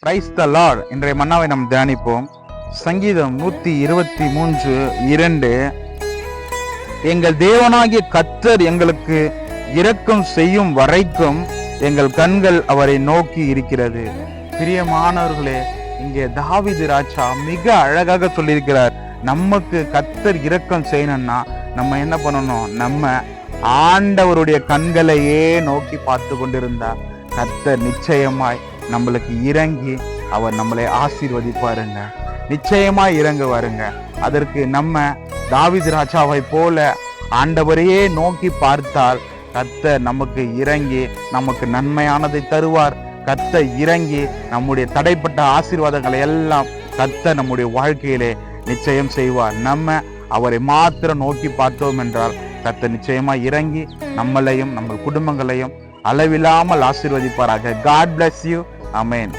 Praise the Lord. இன்றைய மன்னாவை நாம் தியானிப்போம். சங்கீதம் 123:2. எங்கள் தேவனாகிய கர்த்தர் எங்களுக்கு இரக்கம் செய்யும் வரைக்கும் எங்கள் கண்கள் அவரை நோக்கி இருக்கிறது. பிரியமானவர்களே, இங்கே தாவீது ராஜா மிக அழகாக சொல்லியிருக்கிறார். நமக்கு கர்த்தர் இரக்கம் செய்யணும்னா நம்ம என்ன பண்ணணும்? நம்ம ஆண்டவருடைய கண்களையே நோக்கி பார்த்து கொண்டிருந்தா கர்த்தர் நிச்சயமாய் நம்மளுக்கு இறங்கி அவர் நம்மளை ஆசீர்வதிப்பாருங்க. நிச்சயமாய் இறங்குவாருங்க. அதற்கு நம்ம தாவீது ராஜாவை போல ஆண்டவரையே நோக்கி பார்த்தால் கர்த்தர் நமக்கு இறங்கி நமக்கு நன்மையானதை தருவார். கர்த்தர் இறங்கி நம்முடைய தடைப்பட்ட ஆசீர்வாதங்களை எல்லாம் கர்த்தர் நம்முடைய வாழ்க்கையிலே நிச்சயம் செய்வார். நம்ம அவரை மாத்திரம் நோக்கி பார்த்தோம் என்றால் கர்த்தர் நிச்சயமா இறங்கி நம்மளையும் நம்ம குடும்பங்களையும் அளவில்லாமல் ஆசீர்வதிப்பாராக. God bless you. Amen.